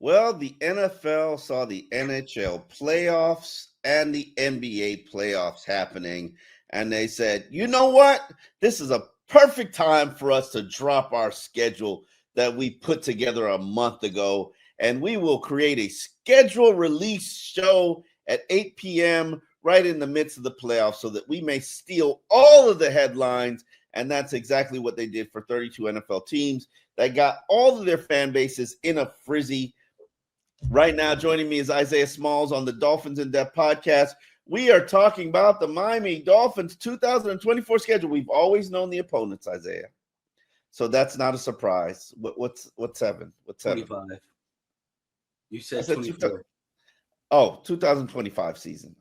Well, the NFL saw the NHL playoffs and the NBA playoffs happening, and they said, you know what? This is a perfect time for us to drop our schedule that we put together a month ago, and we will create a schedule release show at 8 p.m. right in the midst of the playoffs so that we may steal all of the headlines. And that's exactly what they did for 32 NFL teams. They got all of their fan bases in a frizzy. Right now, joining me is Isaiah Smalls on the Dolphins In Depth podcast. We are talking about the Miami Dolphins 2024 schedule. We've always known the opponents, Isaiah, so that's not a surprise. What's seven? What's 25. You said 24. 2025 season.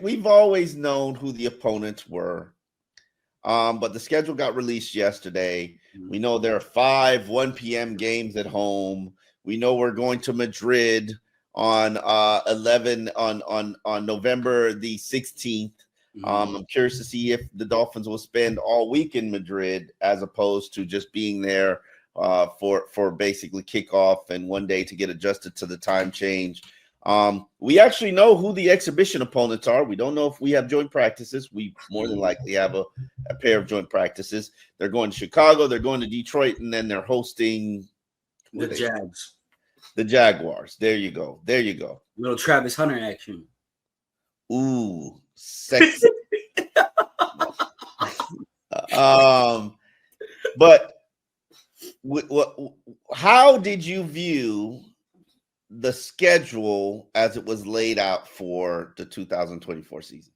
We've always known who the opponents were. But the schedule got released yesterday. We know there are 5 1 p.m. games at home. We know we're going to Madrid on November the 16th. I'm curious to see if the Dolphins will spend all week in Madrid as opposed to just being there for basically kickoff and one day to get adjusted to the time change. We actually know who the exhibition opponents are. We don't know if we have joint practices. We more than likely have a pair of joint practices. They're going to Chicago, they're going to Detroit, and then they're hosting the Jags. The Jaguars. There you go. Little Travis Hunter action. Ooh, sexy. But how did you view the schedule as it was laid out for the 2024 season?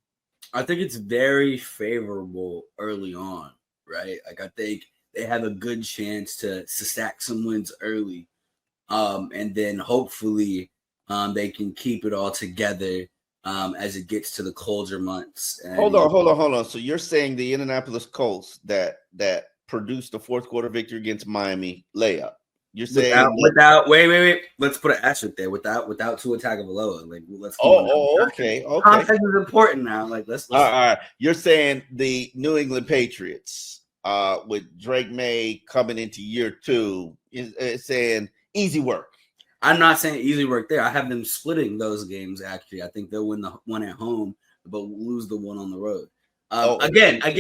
I think it's very favorable early on, right? Like I think they have a good chance to stack some wins early, and then hopefully they can keep it all together as it gets to the colder months. And hold on. So you're saying the Indianapolis Colts that produced the fourth quarter victory against Miami layup? You're saying without wait. Let's put an asterisk there. Without Tua Tagovailoa. Like let's. Okay. Context is important now. Like let's. All right. You're saying the New England Patriots, with Drake May coming into year 2, is saying easy work. I'm not saying easy work there. I have them splitting those games. Actually, I think they'll win the one at home, but lose the one on the road. Again. I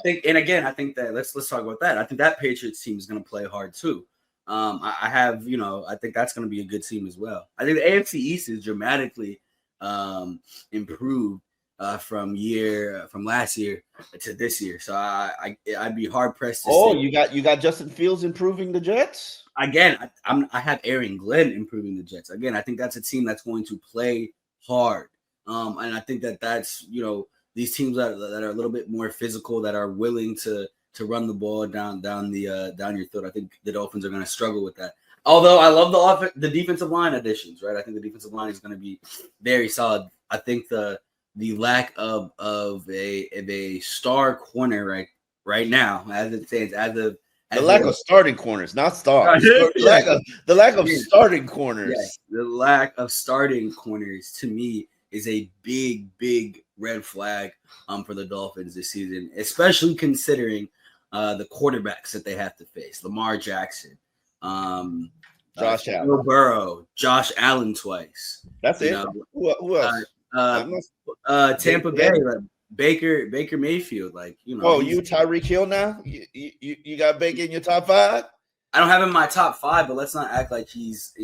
think that let's talk about that. I think that Patriots team is going to play hard too. I think that's going to be a good team as well. I think the AFC East is dramatically improved from last year to this year. So I'd be hard pressed to say. You got Justin Fields improving the Jets? Again, I have Aaron Glenn improving the Jets. Again, I think that's a team that's going to play hard. And I think that's these teams that are a little bit more physical, that are willing to run the ball down your throat. I think the Dolphins are going to struggle with that. Although I love the defensive line additions, right? I think the defensive line is going to be very solid. I think the lack of a star corner right now, as it stands, the lack of starting corners, not stars. The lack of starting corners. Yes, the lack of starting corners to me is a big red flag for the Dolphins this season, especially considering the quarterbacks that they have to face. Lamar Jackson, Josh Allen, Joe Burrow, Josh Allen twice. That's it. Who else? Tampa Bay, Baker Mayfield. You Tyreek Hill now? You got Baker in your top 5? I don't have him in my top 5, but let's not act like he's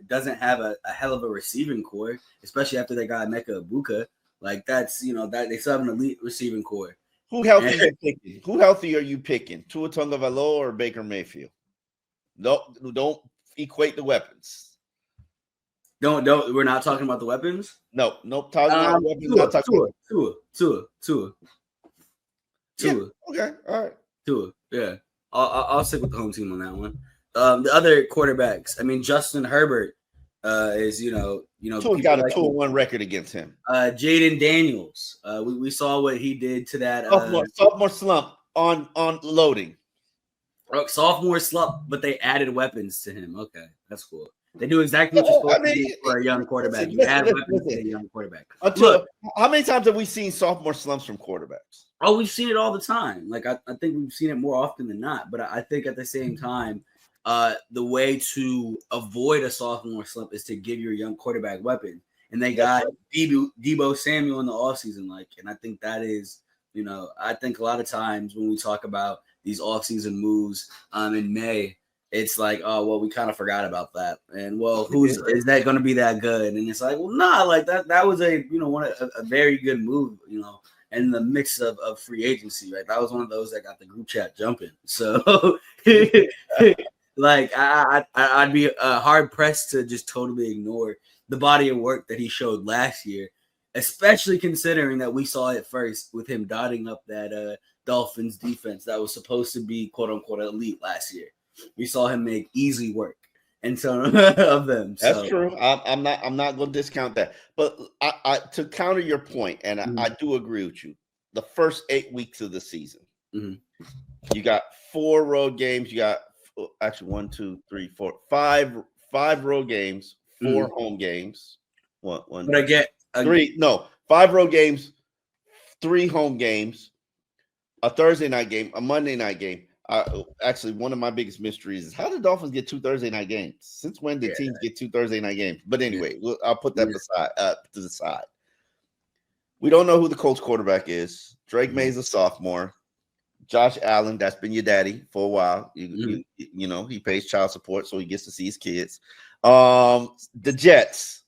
doesn't have a hell of a receiving core, especially after they got Emeka Egbuka. Like that's that they still have an elite receiving core. Who healthy are you picking? Who healthy are you picking? Tua Tagovailoa or Baker Mayfield? Don't equate the weapons. Don't. We're not talking about the weapons. No. Talking about weapons. Tua. Yeah, okay. All right. Tua. Yeah. I'll stick with the home team on that one. The other quarterbacks. I mean, Justin Herbert is Tua got a 2-1 record against him. Jaden Daniels. We saw what he did to that sophomore slump on loading. Sophomore slump, but they added weapons to him. Okay, that's cool. They do exactly what you're supposed to do for a young quarterback. You add weapons to a young quarterback. Look, how many times have we seen sophomore slumps from quarterbacks? Oh, we've seen it all the time. Like I think we've seen it more often than not. But I think at the same time, the way to avoid a sophomore slump is to give your young quarterback weapons. And they got Deebo Samuel in the offseason. And I think that is, I think a lot of times when we talk about these offseason moves in May, it's like, oh, well, we kind of forgot about that. And well, is that going to be that good? And it's like, well, nah, like that was a very good move, in the mix of free agency, right? That was one of those that got the group chat jumping. So like I'd be hard pressed to just totally ignore the body of work that he showed last year, especially considering that we saw it first with him dotting up that Dolphins defense that was supposed to be quote unquote elite last year. We saw him make easy work and some of them. That's true. I'm not going to discount that. But I to counter your point, and I do agree with you. The first 8 weeks of the season, you got 4 road games. You got actually 1, 2, 3, 4, 5 road games, 4 home games. One. But I get 3. No, 5 road games, 3 home games, a Thursday night game, a Monday night game. Actually, one of my biggest mysteries is how did Dolphins get 2 Thursday night games? Since when did teams get 2 Thursday night games? But anyway, I'll put that to the side. We don't know who the Colts quarterback is. Drake May's a sophomore. Josh Allen, that's been your daddy for a while. He pays child support, so he gets to see his kids. The Jets.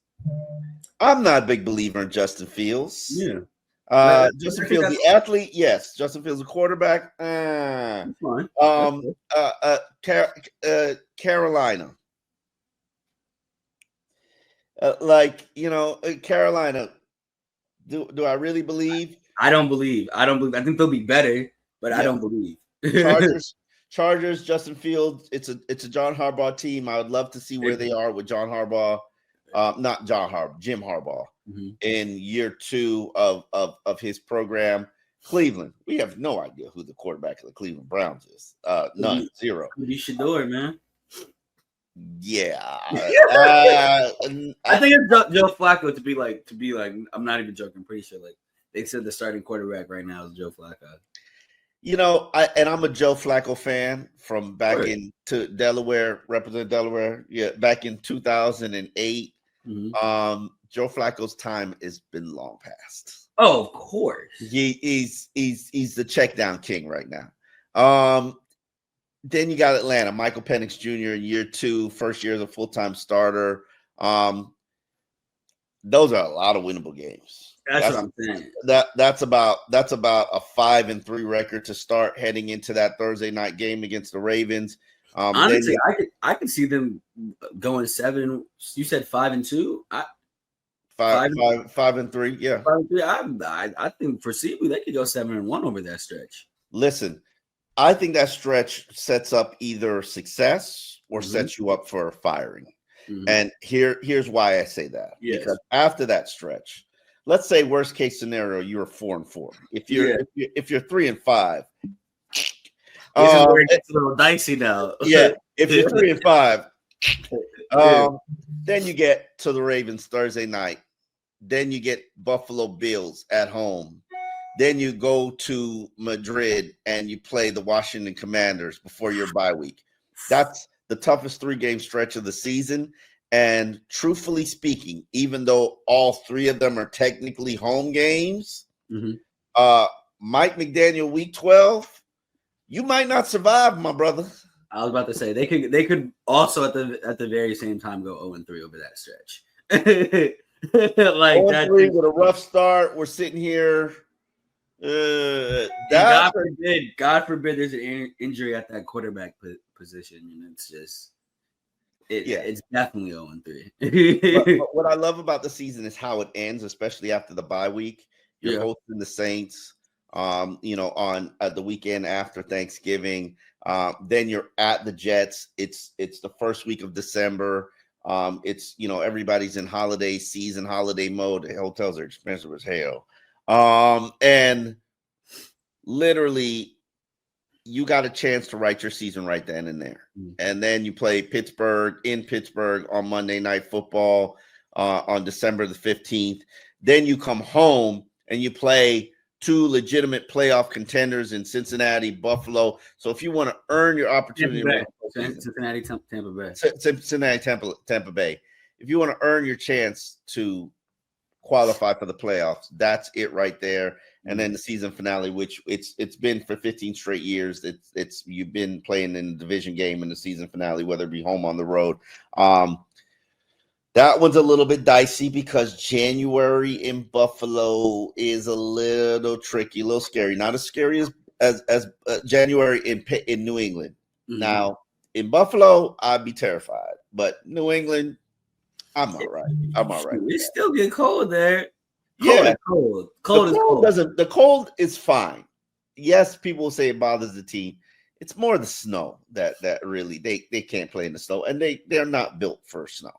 I'm not a big believer in Justin Fields. Yeah. Justin Fields, the athlete, yes. Justin Fields, the quarterback. Carolina. Carolina. Do I really believe? I don't believe. I think they'll be better, but I don't believe. Chargers, Justin Fields. It's a John Harbaugh team. I would love to see where they are with John Harbaugh. Not John Harbaugh, Jim Harbaugh in year 2 of his program. Cleveland, we have no idea who the quarterback of the Cleveland Browns is. None, 0. You should do it, man. Yeah, I think it's Joe Flacco to be like. I'm not even joking. I'm pretty sure they said the starting quarterback right now is Joe Flacco. I'm a Joe Flacco fan from back into Delaware, represent Delaware. Yeah, back in 2008. Joe Flacco's time has been long past. Oh, of course. He's the check down king right now. Then you got Atlanta, Michael Penix Jr. in year 2, first year as a full-time starter. Those are a lot of winnable games. That's what I'm saying. That's about a 5-3 record to start heading into that Thursday night game against the Ravens. Honestly, I could see them going 7. You said 5-2. 5-3. Yeah. 5-3. I think foreseeably they could go 7-1 over that stretch. Listen, I think that stretch sets up either success or sets you up for firing. And here's why I say that. Yes. Because after that stretch, let's say worst case scenario, you're 4-4. If you're 3-5, this is where it gets a little dicey now. Yeah, if you're 3-5, then you get to the Ravens Thursday night. Then you get Buffalo Bills at home. Then you go to Madrid and you play the Washington Commanders before your bye week. That's the toughest 3-game stretch of the season. And truthfully speaking, even though all 3 of them are technically home games, Mike McDaniel week 12, you might not survive, my brother. I was about to say they could also at the very same time go 0-3 over that stretch. Like that 0-3 with a rough start. We're sitting here. God forbid there's an injury at that quarterback position, and it's just it's definitely 0-3. But what I love about the season is how it ends, especially after the bye week. You're hosting the Saints, on the weekend after Thanksgiving. Then you're at the Jets. It's the first week of December. It's everybody's in holiday season, holiday mode. The hotels are expensive as hell. And literally you got a chance to write your season right then and there. Mm. And then you play Pittsburgh on Monday Night Football on December the 15th. Then you come home and you play two legitimate playoff contenders in Cincinnati, Buffalo. So if you want to earn your opportunity, Cincinnati, Tampa Bay. Cincinnati, Tampa Bay. If you want to earn your chance to qualify for the playoffs, that's it right there. And then the season finale, which it's been for 15 straight years. It's you've been playing in the division game in the season finale, whether it be home on the road. That one's a little bit dicey because January in Buffalo is a little tricky, a little scary. Not as scary as January in New England. Mm-hmm. Now in Buffalo, I'd be terrified, but New England, I'm all right. It's still getting cold there. Cold is cold. The cold is fine. Yes, people will say it bothers the team. It's more the snow that really they can't play in the snow, and they're not built for snow.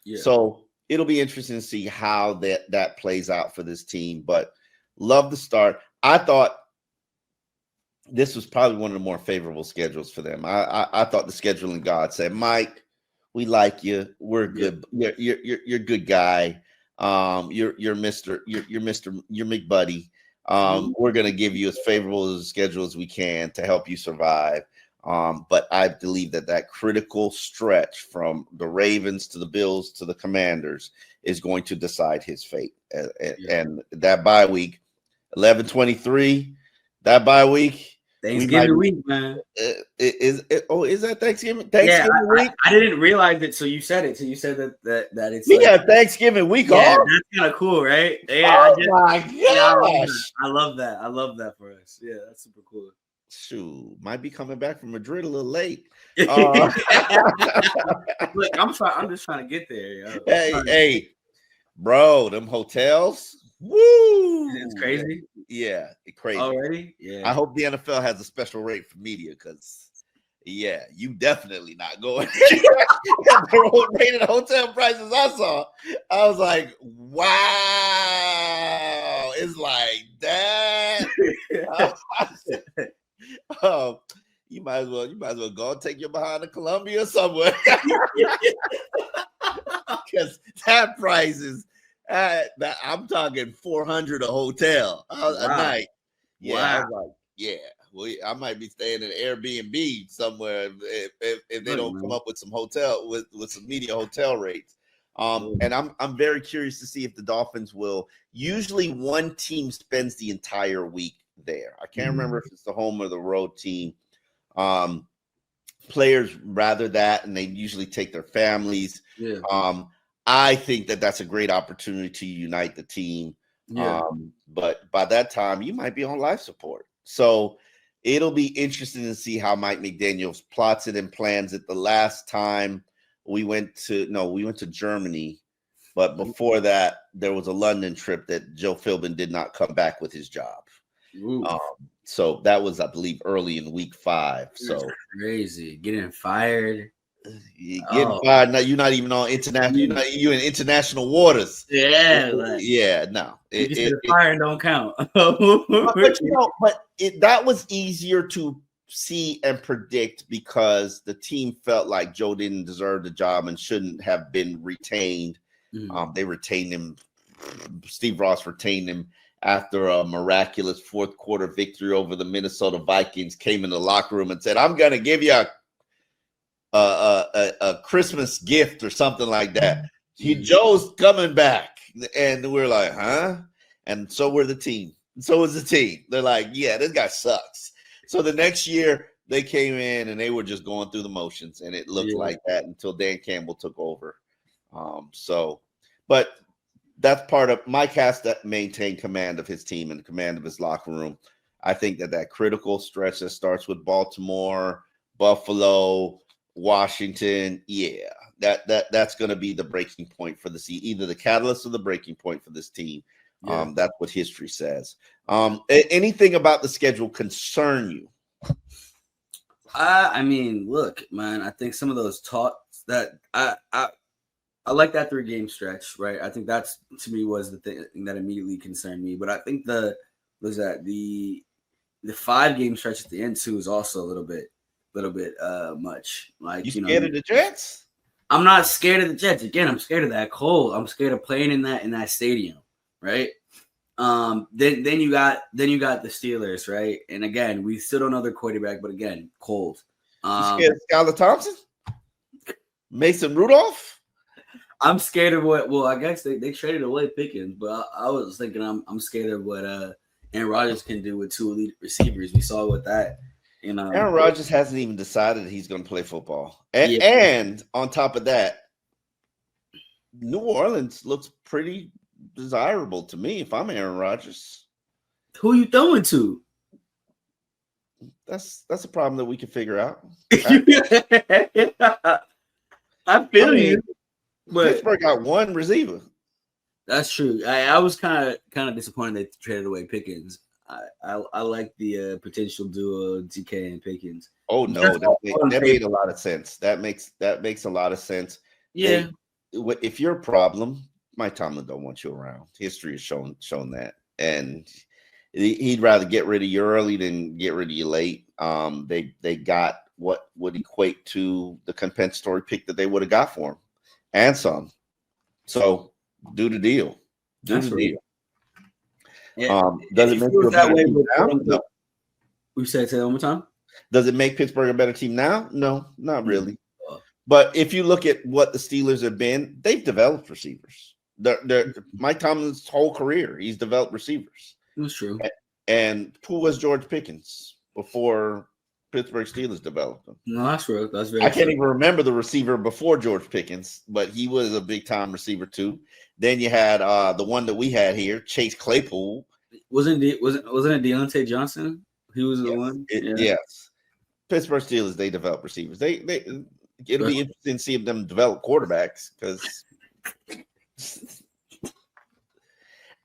Yeah. So it'll be interesting to see how that plays out for this team. But love the start. I thought this was probably one of the more favorable schedules for them. I thought the scheduling god said, Mike, we like you. We're good. Yeah. You're a good guy. You're McBuddy. We're going to give you as favorable a schedule as we can to help you survive. But I believe that critical stretch from the Ravens to the Bills to the Commanders is going to decide his fate. And that bye week, 11-23, that bye week. Thanksgiving week, man. Is that Thanksgiving? Thanksgiving week? I didn't realize it. So you said it. So you said that it's we got Thanksgiving week off. That's kind of cool, right? Yeah. My gosh. I love that. I love that for us. Yeah, that's super cool. Shoot, might be coming back from Madrid a little late. Look, I'm just trying to get there. Yo. Hey, bro, them hotels. Woo! It's crazy. Yeah, crazy. Already? Yeah. I hope the NFL has a special rate for media because, yeah, you definitely not going. The rated hotel prices I saw, I was like, wow, it's like that. You might as well go and take your behind to Colombia somewhere because that price is. I'm talking 400 a hotel a night. Yeah, wow. I was like, yeah. Well, I might be staying in Airbnb somewhere if they don't come up with some with some media hotel rates. And I'm very curious to see if the Dolphins will. Usually, one team spends the entire week there. I can't remember if it's the home or the road team. Players rather that, and they usually take their families. Yeah. I think that's a great opportunity to unite the team. Yeah. But by that time, you might be on life support. So it'll be interesting to see how Mike McDaniel plots it and plans it. The last time we went to Germany, but before that, there was a London trip that Joe Philbin did not come back with his job. So that was, I believe, early in week 5. So that's crazy. Getting fired. Fired. Now you're not even on international. You're in international waters. Yeah, no. Fire don't count. but that was easier to see and predict because the team felt like Joe didn't deserve the job and shouldn't have been retained. They retained him. Steve Ross retained him after a miraculous fourth quarter victory over the Minnesota Vikings. Came in the locker room and said, "I'm going to give you a Christmas gift or something like that. Joe's coming back." And we're like, huh? And so we're the team. So was the team. They're like, yeah, this guy sucks. So the next year they came in and they were just going through the motions, and it looked like that until Dan Campbell took over. But that's part of Mike has to maintain command of his team and command of his locker room. I think that critical stretch that starts with Baltimore, Buffalo, Washington, that's going to be the breaking point for the season, either the catalyst or the breaking point for this team. That's what history says. Anything about the schedule concern you? I mean, look, man, I think some of those talks that I like that 3-game stretch, right? I think that's, to me, was the thing that immediately concerned me. But I think the the 5-game stretch at the end too is also a little bit much. Like, you scared of the Jets? I'm not scared of the Jets. Again, I'm scared of that cold. I'm scared of playing in that stadium, right? Then you got the Steelers, right? And again, we still don't know their quarterback, but again, cold. You scared of Skylar Thompson? Mason Rudolph? I'm scared of what. Well, I guess they traded away Pickens, but I was thinking I'm scared of what Aaron Rodgers can do with 2 elite receivers. We saw with that. Aaron Rodgers hasn't even decided he's going to play football, and on top of that, New Orleans looks pretty desirable to me. If I'm Aaron Rodgers, who are you throwing to? That's a problem that we can figure out. I feel you. But Pittsburgh got 1 receiver. That's true. I was kind of disappointed they traded away Pickens. I like the potential duo DK and Pickens. Oh no, that made a lot of sense. That makes a lot of sense. Yeah. If you're a problem, Mike Tomlin don't want you around. History has shown that, and he'd rather get rid of you early than get rid of you late. They got what would equate to the compensatory pick that they would have got for him, and some. So do the deal. Do the deal. Yeah. Does it make you a better team now? No. We say that one more time. Does it make Pittsburgh a better team now? No, not really. But if you look at what the Steelers have been, they've developed receivers. Mike Tomlin's whole career, he's developed receivers. That's true. And who was George Pickens before Pittsburgh Steelers developed him? No, that's true. That's very. I can't even remember the receiver before George Pickens, but he was a big time receiver too. Then you had the one that we had here, Chase Claypool. Wasn't it Deontay Johnson? He was the one. Yes. Pittsburgh Steelers, they develop receivers. It'll be interesting to see them develop quarterbacks because.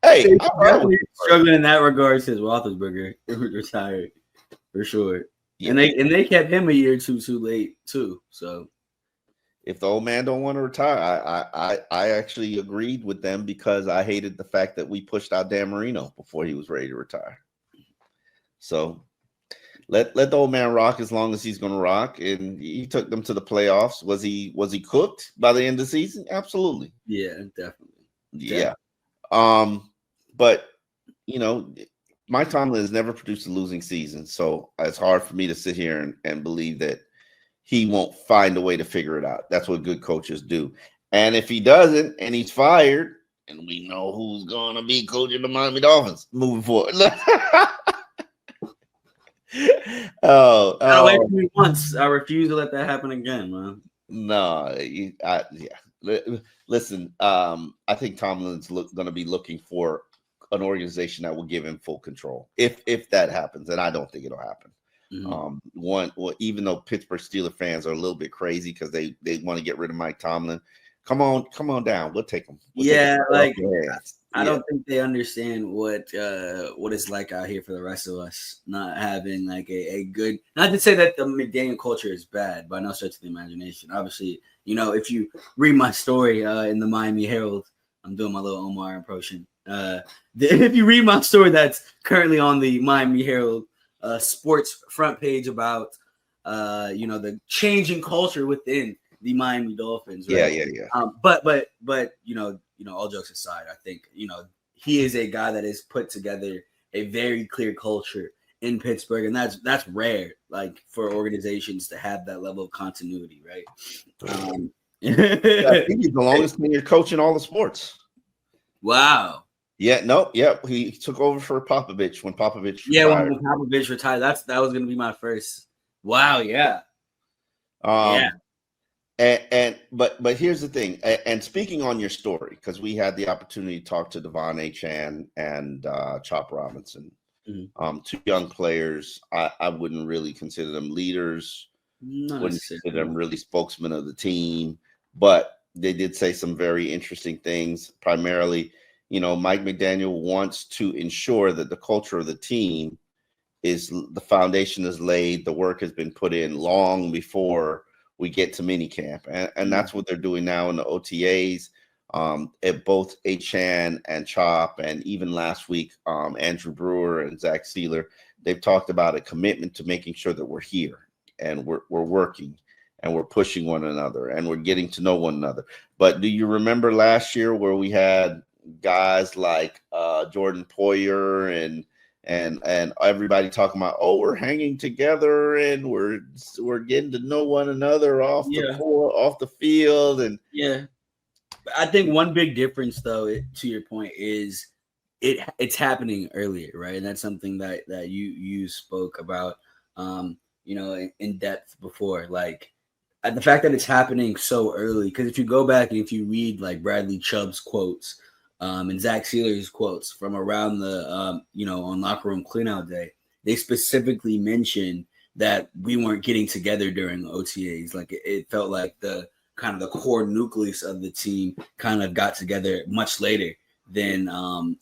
Hey, I'm struggling in that regard since Roethlisberger retired for sure. Yeah. And they kept him a year or two too late too. So if the old man don't want to retire, I actually agreed with them because I hated the fact that we pushed out Dan Marino before he was ready to retire. So let the old man rock as long as he's going to rock. And he took them to the playoffs. Was he cooked by the end of the season? Absolutely. Yeah, definitely. Yeah. But Mike Tomlin has never produced a losing season, so it's hard for me to sit here and believe that he won't find a way to figure it out. That's what good coaches do. And if he doesn't, and he's fired, and we know who's going to be coaching the Miami Dolphins moving forward. Wait for me once. I refuse to let that happen again, man. No, Listen, I think Tomlin's going to be looking for an organization that will give him full control if that happens, and I don't think it'll happen. Mm-hmm. Even though Pittsburgh Steelers fans are a little bit crazy because they want to get rid of Mike Tomlin, come on down, we'll take him. I don't think they understand what it's like out here for the rest of us, not having like a good. Not to say that the McDaniel culture is bad, by no stretch of the imagination. Obviously, if you read my story in the Miami Herald, I'm doing my little Omar impression. If you read my story that's currently on the Miami Herald sports front page about the changing culture within the Miami Dolphins. Right? Yeah. But all jokes aside, I think he is a guy that has put together a very clear culture in Pittsburgh, and that's rare, like for organizations to have that level of continuity, right? I think he's the longest tenured coach in all the sports. Wow. Yeah, he took over for Popovich when Popovich retired. Yeah, when Popovich retired, that was going to be my first. Wow, yeah. But here's the thing, and speaking on your story, because we had the opportunity to talk to Devon Achane and Chop Robinson, two young players. I wouldn't really consider them leaders. Wouldn't consider them really spokesmen of the team, but they did say some very interesting things. Primarily, Mike McDaniel wants to ensure that the culture of the team is the foundation is laid. The work has been put in long before we get to minicamp, and that's what they're doing now in the OTAs. At both Achan and Chop, and even last week, Andrew Brewer and Zach Sealer, they've talked about a commitment to making sure that we're here and we're working and we're pushing one another and we're getting to know one another. But do you remember last year where we had guys like Jordan Poyer and everybody talking about, oh, we're hanging together and we're getting to know one another off the court, off the field, and I think one big difference, though, to your point, is it's happening earlier, right? And that's something that you spoke about, in depth before, like the fact that it's happening so early. Because if you go back and if you read like Bradley Chubb's quotes and Zach Sealer's quotes from around the on locker room cleanout day, they specifically mentioned that we weren't getting together during OTAs. Like it felt like the kind of the core nucleus of the team kind of got together much later than than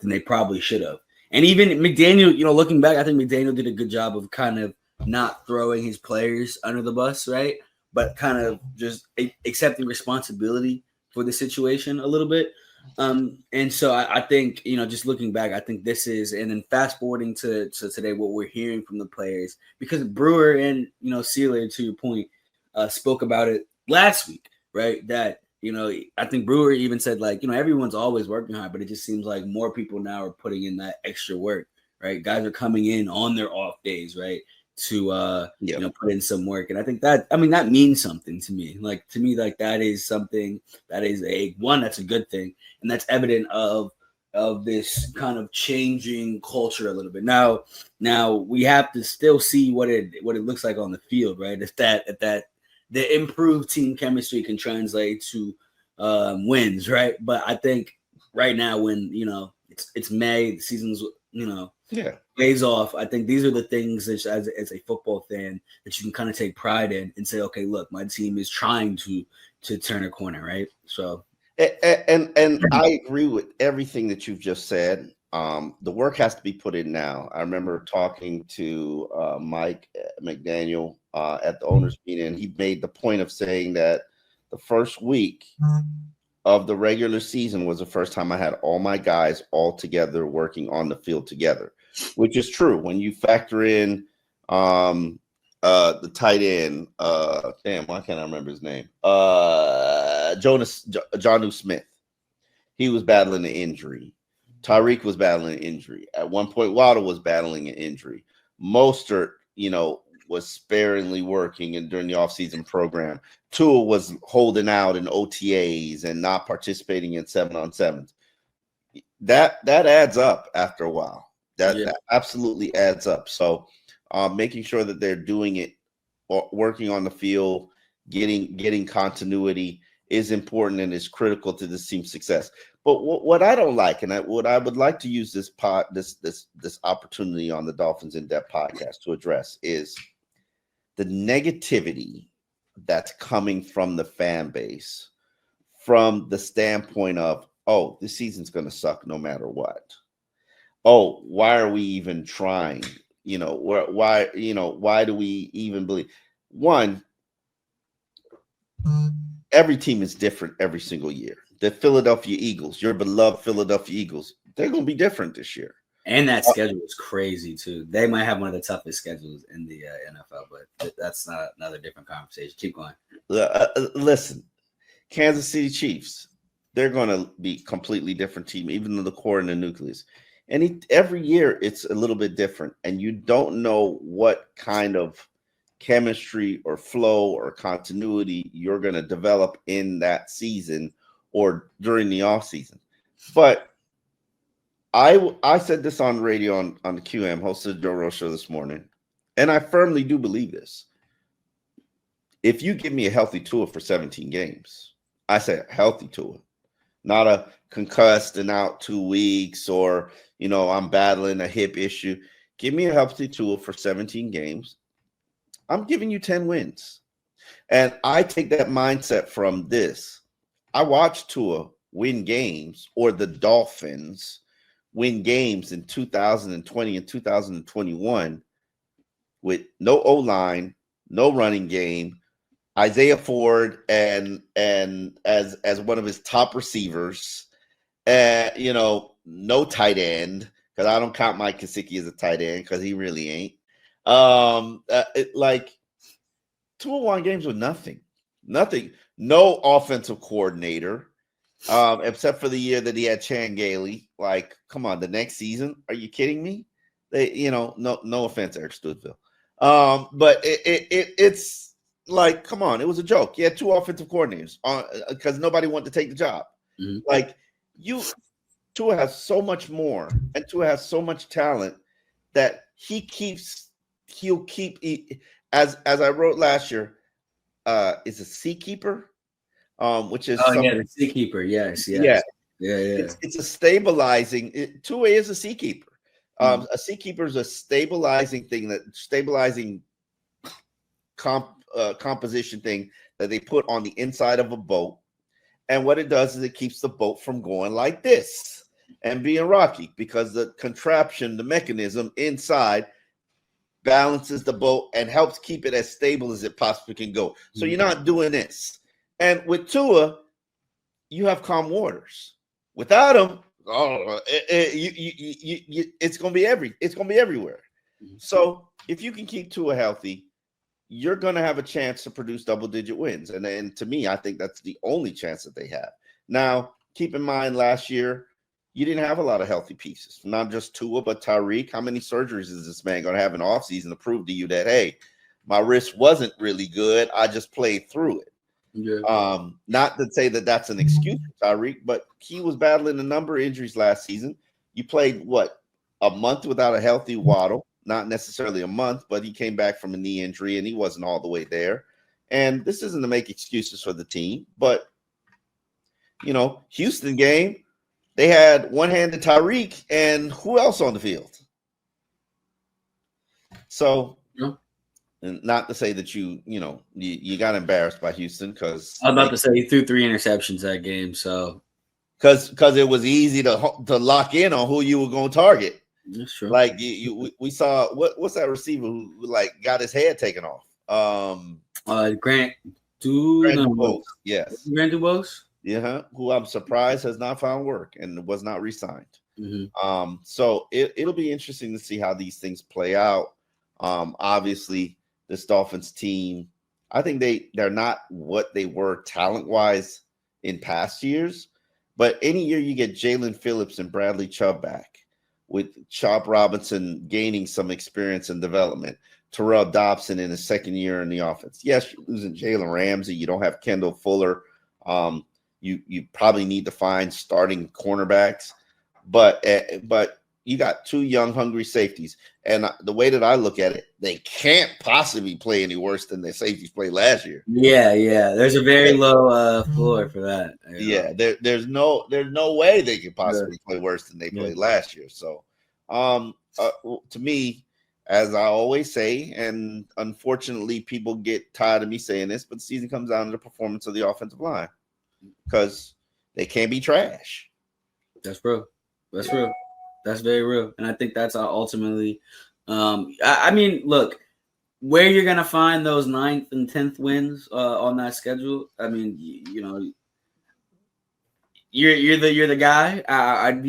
they probably should have. And even McDaniel, looking back, I think McDaniel did a good job of kind of not throwing his players under the bus, right? But kind of just accepting responsibility for the situation a little bit. And so I think, just looking back, I think this is, and then fast forwarding to today, what we're hearing from the players, because Brewer and, Sealer, to your point, spoke about it last week, right? That, I think Brewer even said, like, everyone's always working hard, but it just seems like more people now are putting in that extra work, right? Guys are coming in on their off days, right? To put in some work. And I think that means something to me. Like, to me, like, that is something that is that's a good thing. And that's evident of this kind of changing culture a little bit. Now we have to still see what it looks like on the field, right? If that the improved team chemistry can translate to wins, right? But I think right now, when it's May, the season's days off, I think these are the things that, as a football fan, that you can kind of take pride in and say, okay, look, my team is trying to turn a corner, right? So, and I agree with everything that you've just said. The work has to be put in now. I remember talking to Mike McDaniel at the owners meeting, and he made the point of saying that the first week of the regular season was the first time I had all my guys all together working on the field together, which is true. When you factor in the tight end, why can't I remember his name? Jonnu Smith. He was battling an injury. Tyreek was battling an injury. At one point, Waddle was battling an injury. Mostert, was sparingly working and during the offseason program. Tua was holding out in OTAs and not participating in 7-on-7s. That adds up after a while. That absolutely adds up. So making sure that they're doing it, working on the field, getting continuity is important and is critical to this team's success. But what I don't like, and what I would like to use this opportunity on the Dolphins In Depth podcast to address, is the negativity that's coming from the fan base, from the standpoint of, oh, this season's going to suck no matter what. Oh, why are we even trying? Why do we even believe? One, every team is different every single year. The Philadelphia Eagles, your beloved Philadelphia Eagles, they're going to be different this year. And that schedule is crazy, too. They might have one of the toughest schedules in the NFL, but that's not another different conversation. Keep going. Listen, Kansas City Chiefs, they're going to be a completely different team, even though the core and the nucleus. And every year it's a little bit different, and you don't know what kind of chemistry or flow or continuity you're going to develop in that season or during the off season. But I said this on radio on the QM, hosted Joe Rogan show this morning, and I firmly do believe this. If you give me a healthy Tua for 17 games, I say a healthy Tua, not a concussed and out 2 weeks, or I'm battling a hip issue. Give me a healthy Tua for 17 games. I'm giving you 10 wins. And I take that mindset from this. I watched Tua win games, or the Dolphins win games in 2020 and 2021 with no O-line, no running game, Isaiah Ford and as one of his top receivers, no tight end, because I don't count Mike Gesicki as a tight end because he really ain't. Like 2-1 games with nothing, no offensive coordinator, except for the year that he had Chan Gailey. Like, come on, the next season? Are you kidding me? No offense, Eric Studeville. But it's like, come on, it was a joke. You had 2 offensive coordinators because nobody wanted to take the job. Mm-hmm. Like, Tua has so much more, and Tua has so much talent that he'll keep, as I wrote last year, is a seakeeper, which is the seakeeper. Yes. Yeah. Yeah. It's a stabilizing. Tua is a seakeeper. A seakeeper is a stabilizing composition thing that they put on the inside of a boat, and what it does is it keeps the boat from going like this and being rocky, because the contraption, the mechanism inside, balances the boat and helps keep it as stable as it possibly can go. So you're not doing this. And with Tua, you have calm waters. Without him, it's going to be everywhere. Mm-hmm. So if you can keep Tua healthy, you're going to have a chance to produce double-digit wins. And to me, I think that's the only chance that they have. Now, keep in mind, last year, you didn't have a lot of healthy pieces. Not just Tua, but Tyreek. How many surgeries is this man going to have in offseason to prove to you that, hey, my wrist wasn't really good, I just played through it? Yeah. Not to say that that's an excuse for Tyreek, but he was battling a number of injuries last season. You played, a month without a healthy Waddle? Not necessarily a month, but he came back from a knee injury, and he wasn't all the way there. And this isn't to make excuses for the team, but, Houston game, they had one-handed Tyreek, and who else on the field? So, and not to say that you got embarrassed by Houston, because I was about to say he threw 3 interceptions that game, so because it was easy to lock in on who you were going to target. That's true. Like we saw what's that receiver who got his head taken off? Grant Dubose. Yes, Grant Dubose. Yeah, who I'm surprised has not found work and was not re-signed. Mm-hmm. So it'll be interesting to see how these things play out. Obviously, this Dolphins team, I think they're not what they were talent-wise in past years, but any year you get Jalen Phillips and Bradley Chubb back, with Chop Robinson gaining some experience and development, Terrell Dobson in his second year in the offense. Yes, you're losing Jalen Ramsey. You don't have Kendall Fuller. You probably need to find starting cornerbacks, but you got 2 young, hungry safeties. And the way that I look at it, they can't possibly play any worse than their safeties played last year. Yeah. There's a very low floor for that. Yeah, there's no way they could possibly play worse than they played last year. So, to me, as I always say, and unfortunately people get tired of me saying this, but the season comes down to the performance of the offensive line, because they can't be trash. That's real. That's real. That's very real. And I think that's ultimately, I mean, look, where you're going to find those 9th and 10th wins on that schedule. I mean, you're the guy. I'd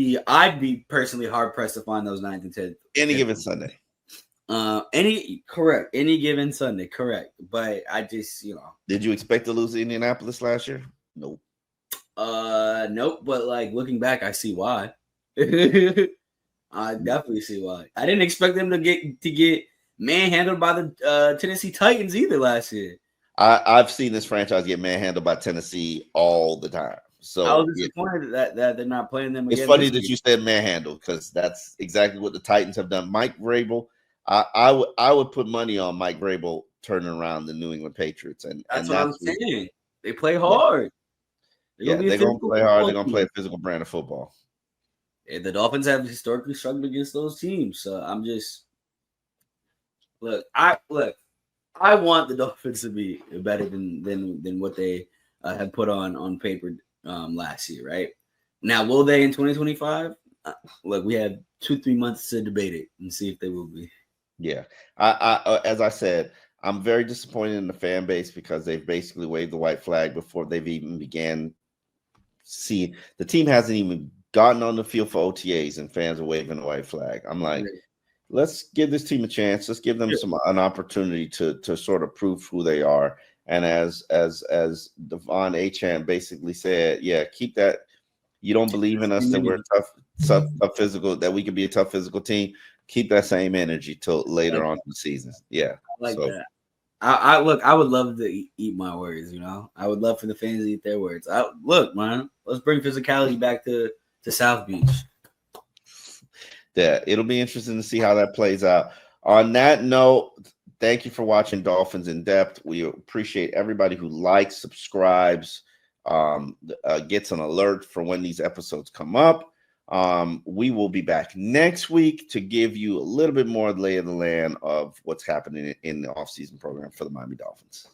be personally hard pressed to find those 9th and 10th. Any given Sunday. Any given Sunday, correct. But I just, Did you expect to lose to Indianapolis last year? Nope. Nope. But looking back, I see why. I definitely see why. I didn't expect them to get manhandled by the Tennessee Titans either last year. I've seen this franchise get manhandled by Tennessee all the time. So I was disappointed that they're not playing them again. It's funny that you said manhandled, because that's exactly what the Titans have done. Mike Vrabel, I would put money on Mike Vrabel turning around the New England Patriots, and that's what I'm saying. They play hard. They're going to play hard. They're going to play a physical brand of football. And the Dolphins have historically struggled against those teams. So I'm just I want the Dolphins to be better than what they had put on paper last year, right? Now, will they in 2025? Look, we have 2-3 months to debate it and see if they will be. Yeah, I as I said, I'm very disappointed in the fan base because they've basically waved the white flag before they've even began. See, the team hasn't even gotten on the field for OTAs, and fans are waving the white flag. I'm like, let's give this team a chance. Let's give them an opportunity to sort of prove who they are. And as Devon Achane basically said, yeah, keep that. You don't believe in us that we're tough physical, that we could be a tough physical team. Keep that same energy till later on in the season. Yeah, I like that. I look. I would love to eat my words. You know, I would love for the fans to eat their words. Look, man. Let's bring physicality back to South Beach. Yeah, it'll be interesting to see how that plays out. On that note, thank you for watching Dolphins in Depth. We appreciate everybody who likes, subscribes, gets an alert for when these episodes come up. We will be back next week to give you a little bit more lay of the land of what's happening in the offseason program for the Miami Dolphins.